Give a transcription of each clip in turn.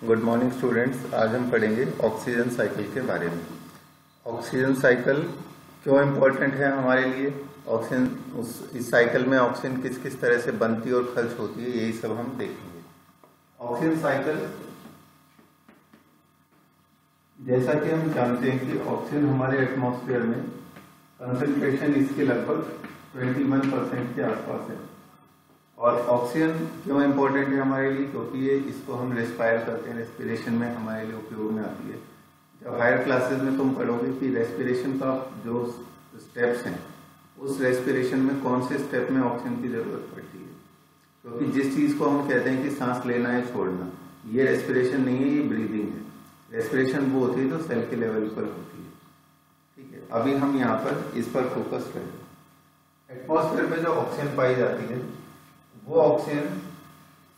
Good morning students. आज हम पढ़ेंगे ऑक्सीजन साइकिल के बारे में। ऑक्सीजन साइकिल क्यों इम्पोर्टेंट है हमारे लिए, ऑक्सीजन इस साइकिल में ऑक्सीजन किस किस तरह से बनती और खर्च होती है, यही सब हम देखेंगे। ऑक्सीजन साइकिल, जैसा कि हम जानते हैं कि ऑक्सीजन हमारे एटमॉस्फेयर में कंसंट्रेशन इसके लगभग 21% के आसपास है। और ऑक्सीजन क्यों इम्पोर्टेंट है हमारे लिए, क्योंकि ये इसको हम रेस्पायर करते हैं, रेस्पिरेशन में हमारे लिए उपयोग में आती है। जब हायर क्लासेस में तुम पढ़ोगे कि रेस्पिरेशन का जो स्टेप्स हैं, उस रेस्पिरेशन में कौन से स्टेप में ऑक्सीजन की जरूरत पड़ती है, क्योंकि जिस चीज को हम कहते हैं कि सांस लेना है छोड़ना, ये रेस्पिरेशन नहीं है, ये ब्रीदिंग है। रेस्पिरेशन वो होती है जो सेल के लेवल पर होती है। ठीक है, अभी हम यहाँ पर इस पर फोकस करेंगे। एटमॉस्फेयर में जो ऑक्सीजन पाई जाती है वो ऑक्सीजन,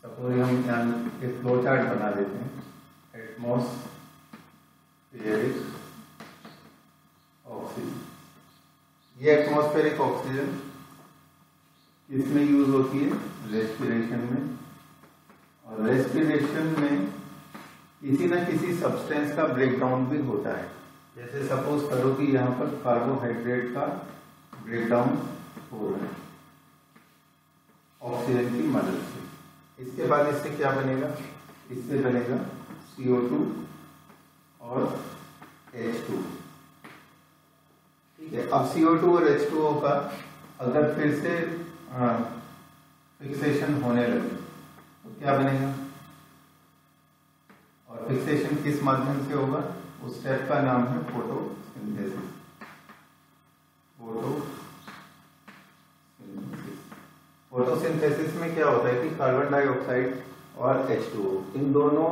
सपोज हम यहाँ एक फ्लो चार्ट बना देते हैं। एटमॉस्फेरिक ऑक्सीजन, ये एटमॉस्फेरिक ऑक्सीजन किसमें यूज होती है, रेस्पिरेशन में। और रेस्पिरेशन में किसी न किसी सब्सटेंस का ब्रेकडाउन भी होता है। जैसे सपोज करो कि यहाँ पर कार्बोहाइड्रेट का ब्रेकडाउन हो रहा है ऑक्सीजन की मदद से। इसके बाद इससे क्या बनेगा, इससे बनेगा CO2 और H2। ठीक है, अब CO2 और H2O का अगर फिर से फिक्सेशन होने लगे तो क्या बनेगा, और फिक्सेशन किस माध्यम से होगा, उस स्टेप का नाम है फोटोसिंथेसिस। फोटोसिंथेसिस में क्या होता है कि कार्बन डाइऑक्साइड और H2O, इन दोनों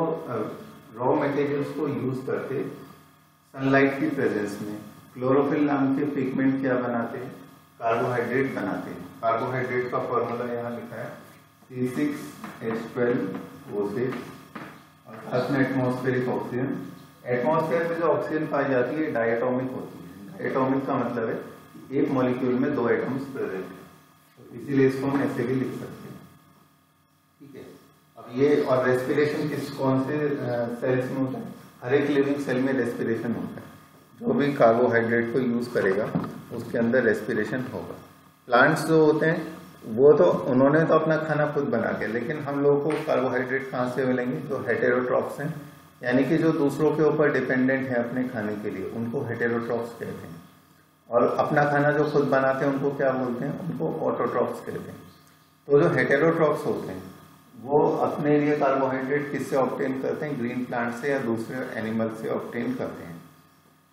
रॉ मटेरियल्स को यूज करके सनलाइट की प्रेजेंस में क्लोरोफिल नाम के पिगमेंट क्या बनाते हैं, कार्बोहाइड्रेट बनाते हैं। कार्बोहाइड्रेट का फॉर्मूला यहाँ लिखा है C6H12O6 और साथ में एटमॉस्फेरिक ऑक्सीजन। एटमॉस्फेयर में जो ऑक्सीजन पाई जाती है डायटोमिक होती है। डायटोमिक का मतलब है कि एक मॉलिक्यूल में दो एटम्स प्रेजेंट है, इसीलिए इसको हम ऐसे भी लिख सकते हैं। ठीक है, अब ये और रेस्पिरेशन किस कौन से सेल्स में होता है, हर एक लिविंग सेल में रेस्पिरेशन होता है। जो भी कार्बोहाइड्रेट को यूज करेगा उसके अंदर रेस्पिरेशन होगा। प्लांट्स जो होते हैं वो तो उन्होंने तो अपना खाना खुद बना के, लेकिन हम लोगों को कार्बोहाइड्रेट कहाँ से मिलेंगे, जो हेटेरोट्रॉफ्स हैं, यानी कि जो दूसरों के ऊपर डिपेंडेंट है अपने खाने के लिए, उनको हेटेरोट्रॉफ्स कहते हैं। और अपना खाना जो खुद बनाते हैं उनको क्या बोलते हैं, उनको ऑटोट्रॉफ्स कहते हैं। तो जो हेटेरोट्रॉफ्स होते हैं वो अपने लिए कार्बोहाइड्रेट किससे ऑब्टेन करते हैं, ग्रीन प्लांट से या दूसरे एनिमल से ऑब्टेन करते हैं।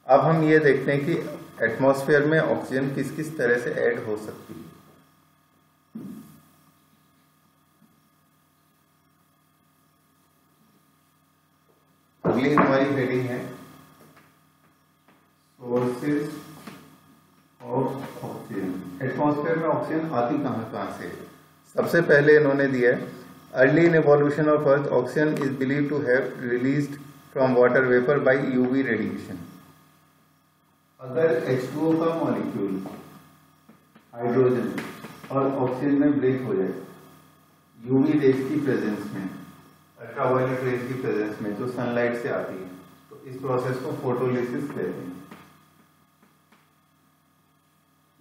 अब हम ये देखते हैं कि एटमॉस्फेयर में ऑक्सीजन किस किस तरह से ऐड हो सकती है। अगली हमारी हेडिंग है सोर्सेज ऑफ ऑक्सीजन। एटमॉस्फेयर में ऑक्सीजन आती कहां से है। सबसे पहले इन्होंने दिया है, early in evolution of earth oxygen is believe to have released from water vapour by UV radiation. अगर H2O का मॉलिक्यूल हाइड्रोजन और ऑक्सीजन में ब्रेक हो जाए UV रेज की प्रेजेंस में, अल्ट्रावायलेट रेज की प्रेजेंस में जो सनलाइट से आती है, तो इस प्रोसेस को फोटोलिसिस कहते हैं।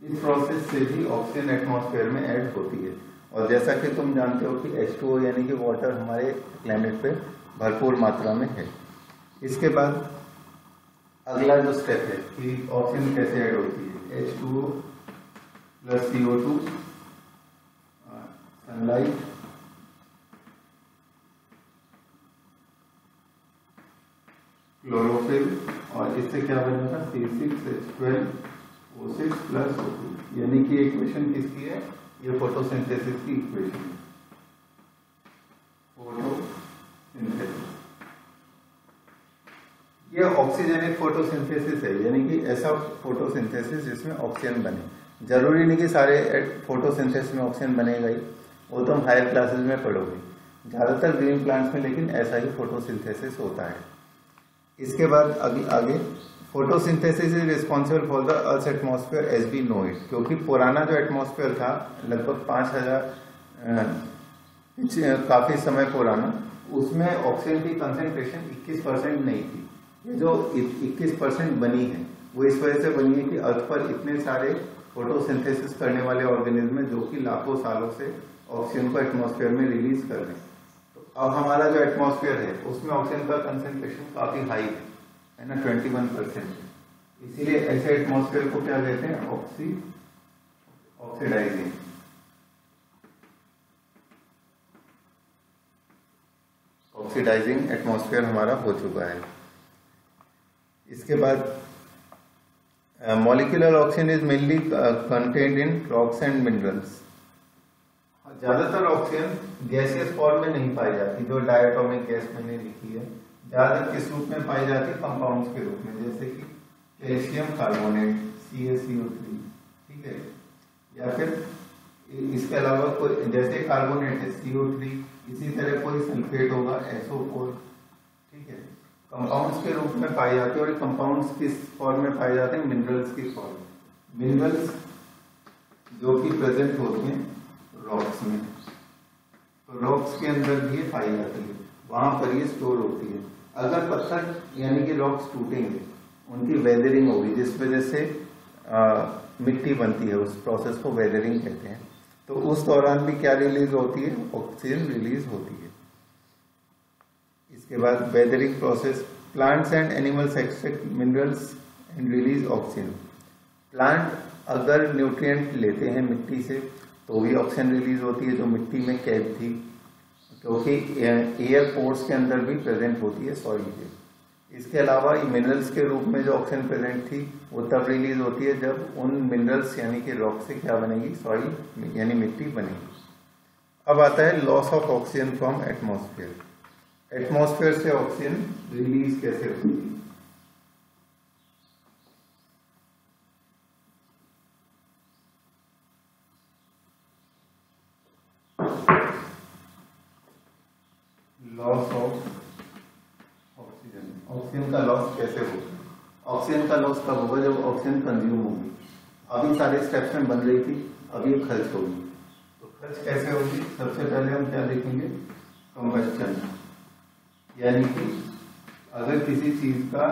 इस प्रोसेस से भी ऑक्सीजन एटमॉस्फेयर में ऐड होती है। और जैसा कि तुम जानते हो कि H2O यानी कि वाटर हमारे प्लेनेट पे भरपूर मात्रा में है। इसके बाद अगला जो स्टेप है कि ऑक्सीजन कैसे ऐड होती है, H2O plus CO2, sunlight, chlorophyll, और इससे क्या बनेगा C6H12O6 प्लस O2, यानी कि इक्वेशन किसकी है, ये फोटोसिंथेसिस की इक्वेशन। फोटोसिंथेसिस ये ऑक्सीजनिक फोटोसिंथेसिस है, यानी कि ऐसा फोटोसिंथेसिस जिसमें ऑक्सीजन बने। जरूरी नहीं कि सारे फोटोसिंथेसिस में ऑक्सीजन बनेगा ही, वो तुम हायर क्लासेस में पढ़ोगे। ज्यादातर ग्रीन प्लांट्स में लेकिन ऐसा ही फोटोसिंथेसिस होता है। इसके बाद आगे photosynthesis is responsible for the earth atmosphere as we know it, क्योंकि पुराना जो एटमॉस्फेयर था लगभग 5000 काफी समय पुराना, उसमें ऑक्सीजन की कंसेंट्रेशन 21% नहीं थी। ये जो 21% बनी है वो इस वजह से बनी है कि अर्थ पर इतने सारे फोटोसिंथेसिस करने वाले ऑर्गेनिज्म हैं जो कि लाखों सालों से ऑक्सीजन को एटमॉस्फेयर में रिलीज कर रहे हैं। तो अब हमारा जो एटमॉस्फेयर है उसमें ऑक्सीजन का कंसेंट्रेशन काफी हाई है ना, 21%। इसीलिए ऐसे एटमॉस्फेयर को क्या कहते हैं, ऑक्सीडाइजिंग। ऑक्सीडाइजिंग एटमॉस्फेयर हमारा हो चुका है। इसके बाद molecular oxygen is mainly contained in rocks and minerals. ज्यादातर ऑक्सीजन गैसियस फॉर्म में नहीं पाई जाती, जो डायटोमिक गैस मैंने लिखी है, ज्यादातर किस रूप में पाई जाती है, कंपाउंड्स के रूप में, जैसे कि कैल्शियम कार्बोनेट CaCO3, ठीक है, या फिर इसके अलावा कोई जैसे कार्बोनेट है CO3, इसी तरह कोई सल्फेट होगा SO4, ठीक है, कंपाउंड्स के रूप में पाए जाते हैं। और कंपाउंड्स किस फॉर्म में पाए जाते हैं, मिनरल्स की फॉर्म। मिनरल्स जो कि प्रेजेंट होती हैं रॉक्स में, तो रॉक्स के अंदर भी पाई जाती है, वहां पर ये स्टोर होती है। अगर पत्थर यानी कि रॉक्स टूटेंगे, उनकी वेदरिंग होगी, जिस वजह से मिट्टी बनती है, उस प्रोसेस को वेदरिंग कहते हैं। तो उस दौरान भी क्या रिलीज होती है, ऑक्सीजन रिलीज होती है। इसके बाद weathering process, plants and animals extract minerals and release oxygen. Plant अगर न्यूट्रिएंट लेते हैं मिट्टी से तो भी ऑक्सीजन रिलीज होती है जो मिट्टी में कैद थी, क्योंकि एयर पोर्स के अंदर भी प्रेजेंट होती है सॉइल के। इसके अलावा मिनरल्स के रूप में जो ऑक्सीजन प्रेजेंट थी वो तब रिलीज होती है जब उन मिनरल्स यानी कि रॉक से क्या बनेगी, सॉइल यानी मिट्टी बनेगी। अब आता है loss of oxygen from atmosphere. Atmosphere से ऑक्सीजन रिलीज कैसे होती है। लॉस ऑफ ऑक्सीजन, ऑक्सीजन का लॉस कैसे होगा। ऑक्सीजन का लॉस कब होगा, जब ऑक्सीजन कंज्यूम होगी। अभी सारे स्टेप्स में बन रही थी, अभी खर्च होगी। तो खर्च कैसे होगी, सबसे पहले हम क्या देखेंगे, कंबस्टन, यानी कि अगर किसी चीज का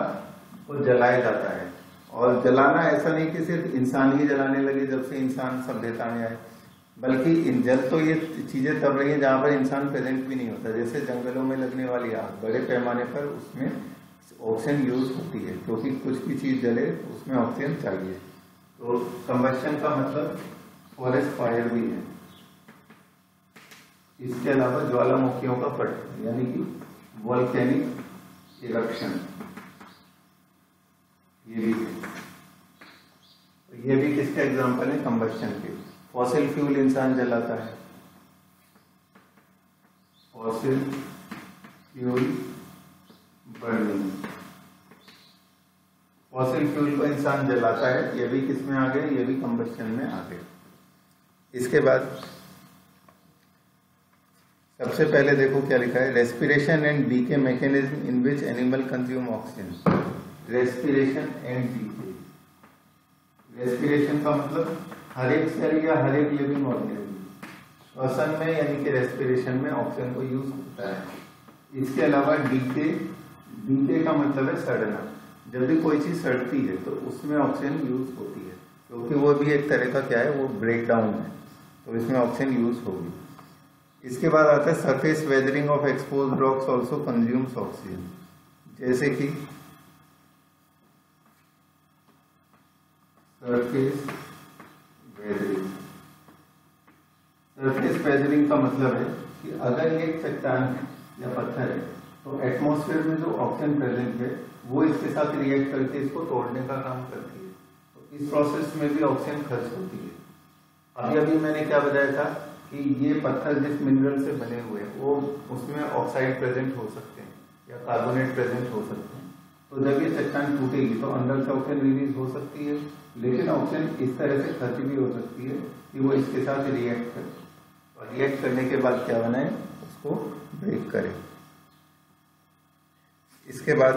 को जलाया जाता है, और जलाना ऐसा नहीं कि सिर्फ इंसान ही जलाने लगे जब से इंसान सभ्यता में आए, बल्कि जल तो ये चीजें तब रही है जहां पर इंसान प्रेजेंट भी नहीं होता। जैसे जंगलों में लगने वाली आग, बड़े पैमाने पर उसमें ऑक्सीजन यूज होती है, क्योंकि कुछ भी चीज जले उसमें ऑक्सीजन चाहिए। तो कंबस्शन का मतलब फॉरेस्ट फायर भी है। इसके अलावा ज्वालामुखियों का फटना, यानी कि वोल्केनिक इरप्शन, ये भी है। तो ये भी किसका एग्जांपल है, कंबस्शन के। फॉसिल फ्यूल इंसान जलाता है, fossil fuel burning, fossil fuel को इंसान जलाता है, ये भी किसमें आ गया, ये भी कंबस्शन में आ गया। इसके बाद सबसे पहले देखो क्या लिखा है, respiration and decay mechanism in which animal consume oxygen. Respiration and decay, respiration का मतलब हर एक सेल या हर एक लिविंग ऑर्गेनिज्म श्वसन में यानी कि रेस्पिरेशन में ऑक्सीजन को यूज करता है। इसके अलावा डीके, डीके का मतलब है सड़ना। जब भी कोई चीज सड़ती है तो उसमें ऑक्सीजन यूज होती है, क्योंकि वो भी एक तरह का क्या है, वो ब्रेक डाउन है, तो इसमें ऑक्सीजन यूज होगी। इसके बाद आता है surface weathering of exposed rocks also consumes oxygen, जैसे कि सरफेस वेदरिंग। सरफेस वेदरिंग का मतलब है कि अगर ये एक चट्टान है या पत्थर है तो एटमॉस्फेयर में जो ऑक्सीजन प्रेजेंट है वो इसके साथ रिएक्ट करके इसको तोड़ने का काम करती है। तो इस प्रोसेस में भी ऑक्सीजन खर्च होती है। अभी मैंने क्या बताया था कि ये पत्थर जिस मिनरल से बने हुए हैं वो उसमें ऑक्साइड प्रेजेंट हो सकते हैं या कार्बोनेट प्रेजेंट हो सकते हैं। तो जब ये चट्टान टूटेगी तो अंदर से ऑक्सीजन रिलीज हो सकती है, लेकिन ऑक्सीजन इस तरह से खर्च भी हो सकती है कि वो इसके साथ रिएक्ट करे, और रिएक्ट करने के बाद क्या बनाए, उसको ब्रेक करे। इसके बाद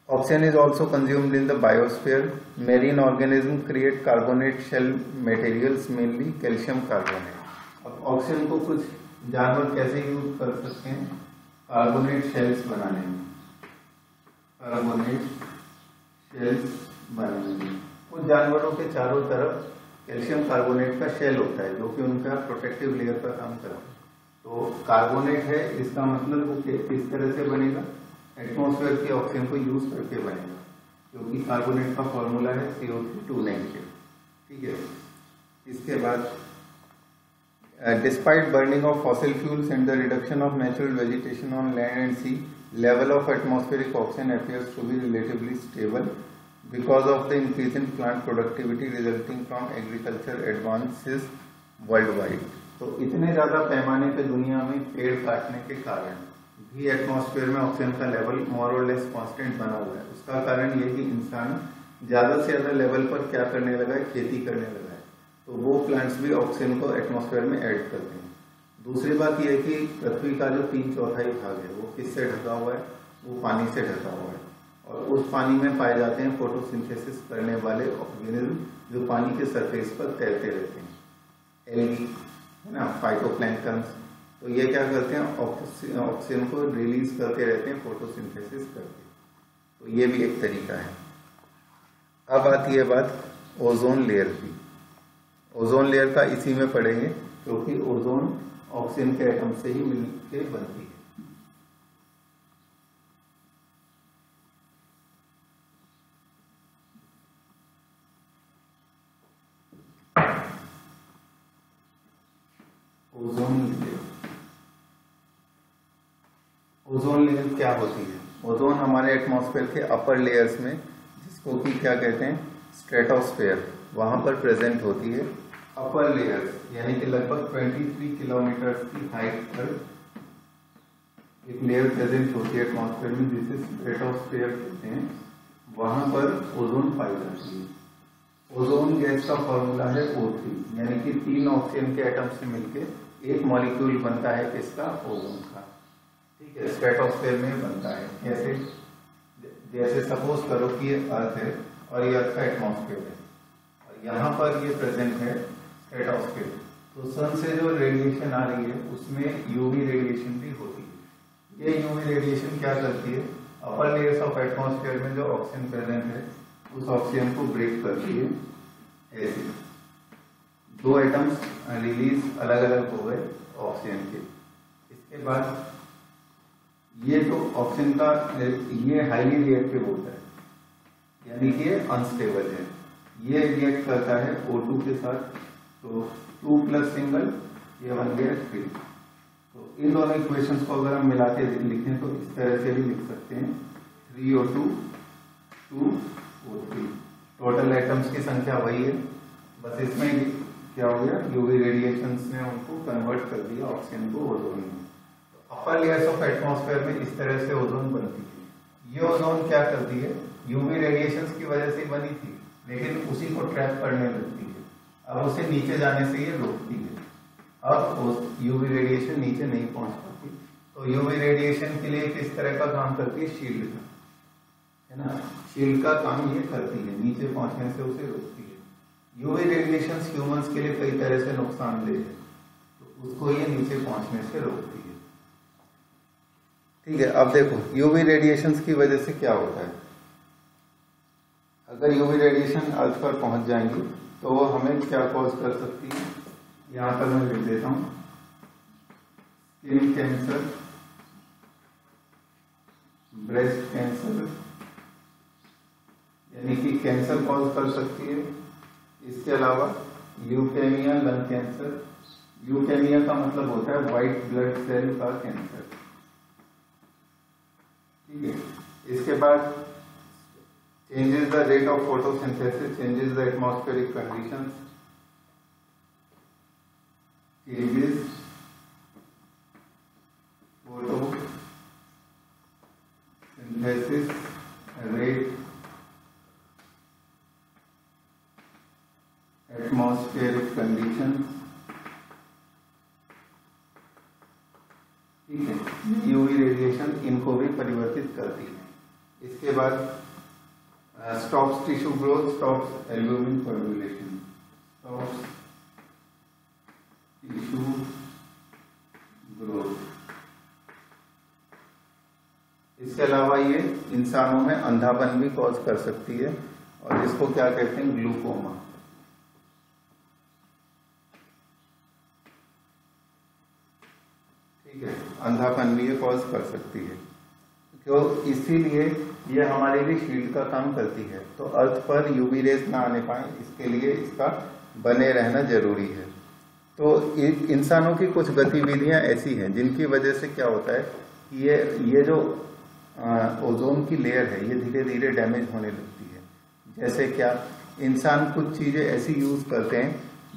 oxygen is also consumed in the biosphere. Marine organism create carbonate shell materials, mainly calcium carbonate. अब ऑक्सीजन को कुछ जानवर कैसे यूज कर सकते हैं, कार्बोनेट शेल्स बनाने में, कार्बोनेट शेल्स बनाने में। कुछ जानवरों के चारों तरफ कैल्शियम कार्बोनेट का शेल होता है जो कि उनका प्रोटेक्टिव लेयर का काम करता है। तो कार्बोनेट है, इसका मतलब वो किस तरह से बनेगा, एटमॉस्फेयर के ऑक्सीजन को यूज करके बनेगा, क्योंकि कार्बोनेट का फॉर्मूला है CO2 ठीक है। इसके बाद despite burning of fossil fuels and the reduction of natural vegetation on land and sea, level of atmospheric oxygen appears to be relatively stable because of the increase in plant productivity resulting from agriculture advances worldwide। तो इतने ज्यादा पैमाने पे दुनिया में पेड़ काटने के कारण भी एटमॉस्फेयर में ऑक्सीजन का लेवल मोर और लेस कांस्टेंट बना हुआ है। उसका कारण ये कि इंसान ज्यादा से ज्यादा लेवल पर क्या करने लगा है, खेती करने लगा है, तो वो प्लांट्स भी ऑक्सीजन को एटमॉस्फेयर में ऐड करते हैं। दूसरी बात यह है कि पृथ्वी का जो 3/4 भाग है वो किससे ढका हुआ है, वो पानी से ढका हुआ है, और उस पानी में पाए जाते हैं फोटोसिंथेसिस करने वाले ऑर्गेनिज्म जो पानी के सरफेस पर तैरते रहते हैं, एल्गी है ना, फाइटोप्लैंक्टन्स। तो ये क्या करते हैं, ऑक्सीजन को रिलीज करते रहते हैं फोटोसिंथेसिस करके। तो ये भी एक तरीका है। अब आती है बात ओजोन लेयर की। ओजोन लेयर का इसी में पढ़ेंगे क्योंकि ओजोन ऑक्सीजन के एटम से ही मिलकर बनती है। ओजोन लेयर, ओजोन लेयर क्या होती है? ओजोन हमारे एटमॉस्फेयर के अपर लेयर्स में, जिसको कि क्या कहते हैं, स्ट्रेटोस्फेयर, वहां पर प्रेजेंट होती है। अपर लेयर्स यानी कि लगभग 23 किलोमीटर की हाइट पर एक लेयर प्रेजेंट होती है एटमॉस्फेयर में जिसे स्ट्रेटोस्फेयर कहते हैं। वहां पर ओजोन पाई जाती है। ओजोन गैस का फॉर्मूला है O3, यानी कि 3 ऑक्सीजन के एटम से मिलकर एक मॉलिक्यूल बनता है किसका, ओजोन का। ठीक है, स्ट्रेटोस्फेयर में बनता है। कैसे? जैसे सपोज करो कि ये अर्थ है और ये अर्थ का एटमॉस्फेयर है और यहाँ पर ये प्रेजेंट है स्ट्रेटोस्फेयर। तो सन से जो रेडिएशन आ रही है उसमें यूवी रेडिएशन भी होती है। ये यूवी रेडिएशन क्या करती है, अपर लेयर्स ऑफ एटमॉस्फेयर में जो ऑक्सीजन प्रेजेंट है उस ऑक्सीजन को ब्रेक करती है। ऐसे 2 एटम्स रिलीज अलग अलग हो गए ऑक्सीजन के। इसके बाद ये तो ऑक्सीजन का ये हाईली रिएक्टिव होता है, यानी कि ये अनस्टेबल है। ये रिएक्ट करता है O2 के साथ, तो 2 प्लस सिंगल, ये बन गया 3। तो इन दोनों इक्वेशंस को अगर हम मिला के लिखें तो इस तरह से भी लिख सकते हैं 3O2 2O3। टोटल एटम्स की संख्या वही है, बस इसमें क्या हो गया, यूवी रेडिएशंस ने उनको कन्वर्ट कर दिया ऑक्सीजन को ओजोन में। अपर लेयर्स ऑफ एटमॉस्फेयर में इस तरह से ओजोन बनती है। ये ओजोन क्या करती है, यूवी रेडिएशंस की वजह से बनी थी लेकिन उसी को ट्रैप करने लगती है। अब उसे नीचे जाने से ये रोकती है। अब यूवी रेडिएशन नीचे नहीं पहुंच पाती, तो यूवी रेडिएशन के लिए किस तरह का काम करती है, शील्ड का, है ना, शील्ड का काम ये करती है, नीचे पहुंचने से उसे रोकती है। यूवी रेडिएशन ह्यूमंस के लिए कई तरह से नुकसानदेह है, तो उसको ये नीचे पहुंचने से रोकती है। ठीक है, अब देखो यूवी रेडिएशंस की वजह से क्या होता है। अगर यूवी रेडिएशन अर्थ पर पहुंच जाएंगी तो वो हमें क्या कॉज कर सकती है, यहां पर मैं लिख देता हूं, स्किन कैंसर, ब्रेस्ट कैंसर, यानी कि कैंसर कॉज कर सकती है। इसके अलावा ल्यूकेमिया, लंग कैंसर। ल्यूकेमिया का मतलब होता है व्हाइट ब्लड सेल का कैंसर। ठीक है, इसके बाद changes the rate of photosynthesis, changes the atmospheric conditions, changes photosynthesis rate, atmospheric conditions। ठीक है, यूवी रेडिएशन इनको भी परिवर्तित करती है। इसके बाद stops tissue growth, stops albumin coagulation, stops tissue growth। इसके अलावा ये इंसानों में अंधापन भी कॉज कर सकती है और इसको क्या कहते हैं, ग्लूकोमा। ठीक है, अंधापन भी ये कॉज कर सकती है। क्यों? इसीलिए ये हमारे लिए शील्ड का काम करती है। तो अर्थ पर यूवी रेस ना आने पाए इसके लिए इसका बने रहना जरूरी है। तो इंसानों की कुछ गतिविधियां ऐसी हैं जिनकी वजह से क्या होता है कि ये जो ओजोन की लेयर है ये धीरे धीरे डैमेज होने लगती है। जैसे क्या, इंसान कुछ चीजें ऐसी यूज करते हैं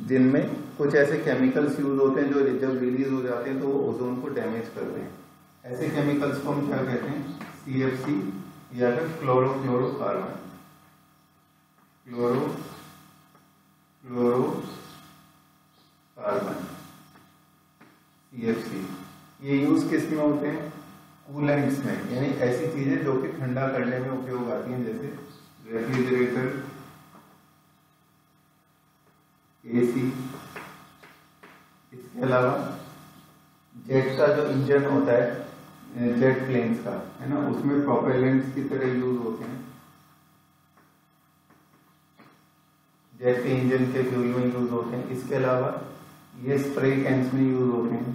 जिनमें कुछ ऐसे केमिकल्स यूज होते हैं जो जब रिलीज हो जाते हैं तो वो ओजोन को डैमेज करते हैं। ऐसे केमिकल्स को हम क्या कहते हैं, CFC या फिर क्लोरोफ्लोरोकार्बन, क्लोरोफ्लोरोकार्बन CFC। ये यूज किस में होते हैं, कूलेंट्स में, यानी ऐसी चीजें जो कि ठंडा करने में उपयोग आती हैं, जैसे रेफ्रिजरेटर, AC। इसके अलावा जेट का जो इंजन होता है, जेट प्लेन्स का, है ना, उसमें प्रोपेलेंट्स की तरह यूज होते हैं। जेट के इंजन के फ्यूल में यूज होते हैं। इसके अलावा ये स्प्रे कैंस में यूज होते हैं।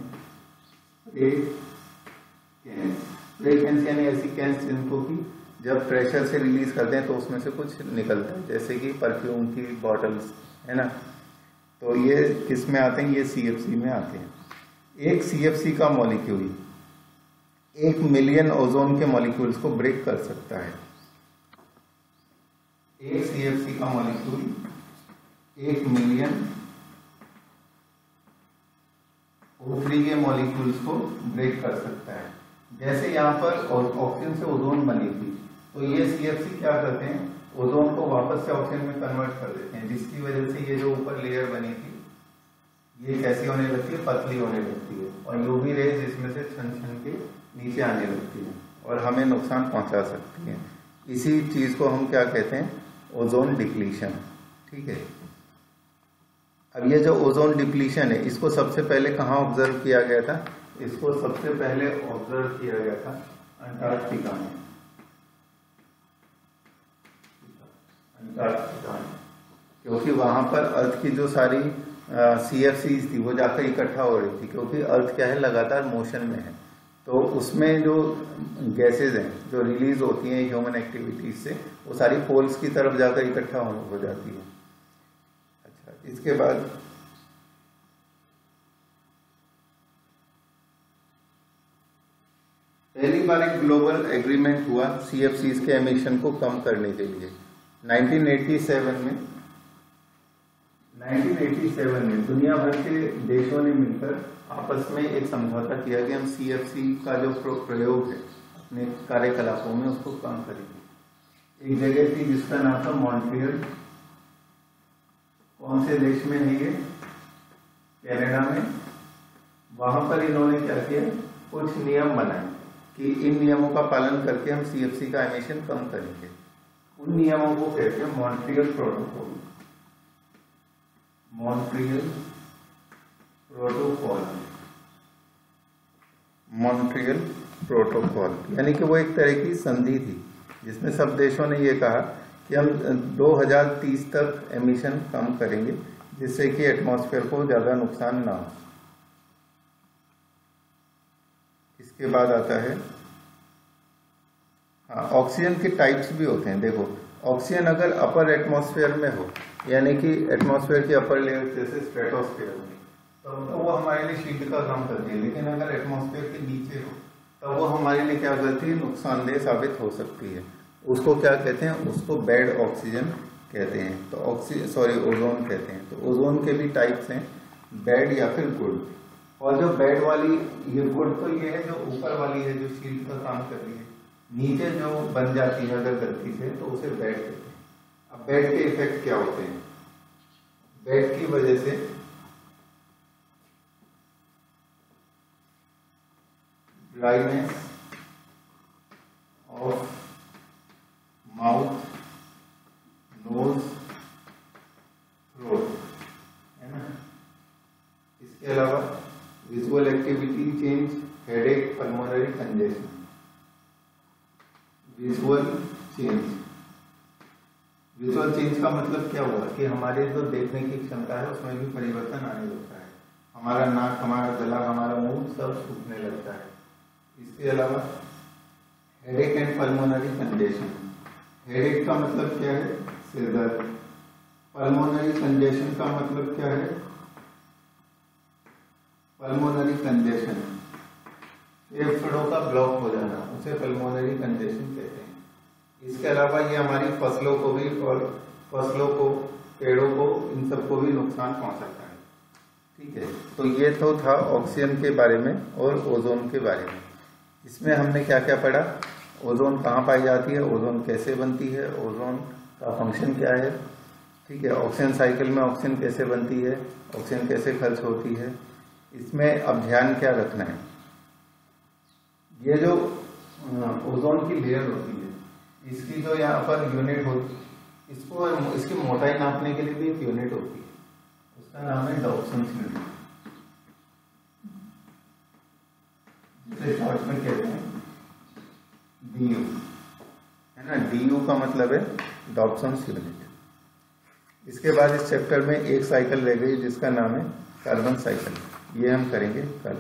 स्प्रे कैंस यानी ऐसी कैंस जिनको कि जब प्रेशर से रिलीज करते हैं तो उसमें से कुछ निकलता है, जैसे कि परफ्यूम की बॉटल्स, है ना। तो ये किस में आते हैं, ये CFC में आते हैं। एक CFC का मॉलिक्यूल 1 मिलियन ओजोन के मॉलिक्यूल्स को ब्रेक कर सकता है। एक CFC का मॉलिक्यूल 1 मिलियन O3 के मॉलिक्यूल्स को ब्रेक कर सकता है। जैसे यहाँ पर ऑक्सीजन से ओजोन बनी थी, तो ये CFC क्या करते हैं, ओजोन को वापस से ऑक्सीजन में कन्वर्ट कर देते हैं, जिसकी वजह से ये जो ऊपर लेयर बनी थी ये कैसी होने लगती है, पतली होने लगती है, और यूवी रेज इसमें से छन छन के नीचे आने लगती है और हमें नुकसान पहुंचा सकती है। इसी चीज को हम क्या कहते हैं, ओजोन डिप्लीशन। ठीक है, अब ये जो ओजोन डिप्लीशन है इसको सबसे पहले कहाँ ऑब्जर्व किया गया था, इसको सबसे पहले ऑब्जर्व किया गया था अंटार्कटिका में। क्योंकि वहां पर अर्थ की जो सारी CFCs थी वो जाकर इकट्ठा हो रही थी, क्योंकि अर्थ क्या है, लगातार मोशन में है। तो उसमें जो गैसेज हैं जो रिलीज होती हैं ह्यूमन एक्टिविटीज से, वो सारी पोल्स की तरफ जाकर इकट्ठा हो जाती है। अच्छा, इसके बाद पहली बार एक ग्लोबल एग्रीमेंट हुआ CFCs के एमिशन को कम करने के लिए 1987 में दुनिया भर के देशों ने मिलकर आपस में एक समझौता किया कि हम CFC का जो प्रयोग है अपने कार्यकलापों में उसको कम करेंगे। एक जगह थी जिसका नाम था मॉन्ट्रियल। कौन से देश में है ये, कनाडा में। वहां पर इन्होंने क्या किया, कुछ नियम बनाए कि इन नियमों का पालन करके हम CFC का एमिशन कम करेंगे। उन नियमों को कहते हैं मॉन्ट्रियल प्रोटोकॉल। मॉन्ट्रियल प्रोटोकॉल यानी कि वो एक तरह की संधि थी जिसमें सब देशों ने ये कहा कि हम 2030 तक एमिशन कम करेंगे, जिससे कि एटमॉस्फेयर को ज्यादा नुकसान ना हो। इसके बाद आता है ऑक्सीजन के टाइप्स भी होते हैं। देखो, ऑक्सीजन अगर अपर एटमॉस्फेयर में हो, यानी कि एटमॉस्फेयर की अपर लेयर जैसे स्ट्रेटोस्फेयर में, तो वो हमारे लिए शील्ड का काम करती है। लेकिन अगर एटमॉस्फेयर के नीचे हो तो वो हमारे लिए क्या करती है, नुकसानदेह साबित हो सकती है। उसको क्या कहते हैं, उसको बैड ऑक्सीजन कहते हैं। तो ओजोन कहते हैं। तो ओजोन के भी टाइप्स हैं, बैड या फिर गुड। और जो बैड वाली, ये गुड तो ये है जो ऊपर वाली है जो शील्ड का काम कर रही है, नीचे जो बन जाती है अगर गलती से तो उसे बैड कहते हैं। अब बैड के इफेक्ट क्या होते हैं, बैड की वजह से dryness of mouth, nose, throat, है ना। इसके अलावा visual activity change, headache, pulmonary congestion. Visual change. Visual change का मतलब क्या हुआ कि हमारे जो देखने की क्षमता है उसमें भी परिवर्तन आने लगता है। हमारा नाक, हमारा गला, हमारा मुंह सब सूखने लगता है। इसके अलावा headache and pulmonary congestion. Headache का मतलब क्या है? सिर दर्द। पल्मोनरी कंजेशन का मतलब क्या है? पल्मोनरी कंजेशन फेफड़ों का ब्लॉक हो जाना, उसे पल्मोनरी कंजेशन कहते हैं। इसके अलावा ये हमारी फसलों को भी और फसलों को, पेड़ों को, इन सबको भी नुकसान पहुंचाता है। ठीक है, तो ये तो था ऑक्सीजन के बारे में और ओजोन के बारे में। इसमें हमने क्या क्या पढ़ा? ओजोन कहाँ पाई जाती है, ओजोन कैसे बनती है, ओजोन का फंक्शन क्या है। ठीक है, ऑक्सीजन साइकिल में ऑक्सीजन कैसे बनती है, ऑक्सीजन कैसे खर्च होती है। इसमें अब ध्यान क्या रखना है, ये जो ओजोन की लेयर होती है, इसकी जो यहाँ पर यूनिट होती है, इसको इसकी मोटाई नापने के लिए भी एक यूनिट होती है, उसका नाम है डॉप्सन यूनिट, जिसे शॉर्ट में कहते हैं DU, है ना। DU का मतलब है डॉप्सन यूनिट। इसके बाद इस चैप्टर में एक साइकिल रह गई जिसका नाम है कार्बन साइकिल, ये हम करेंगे कल।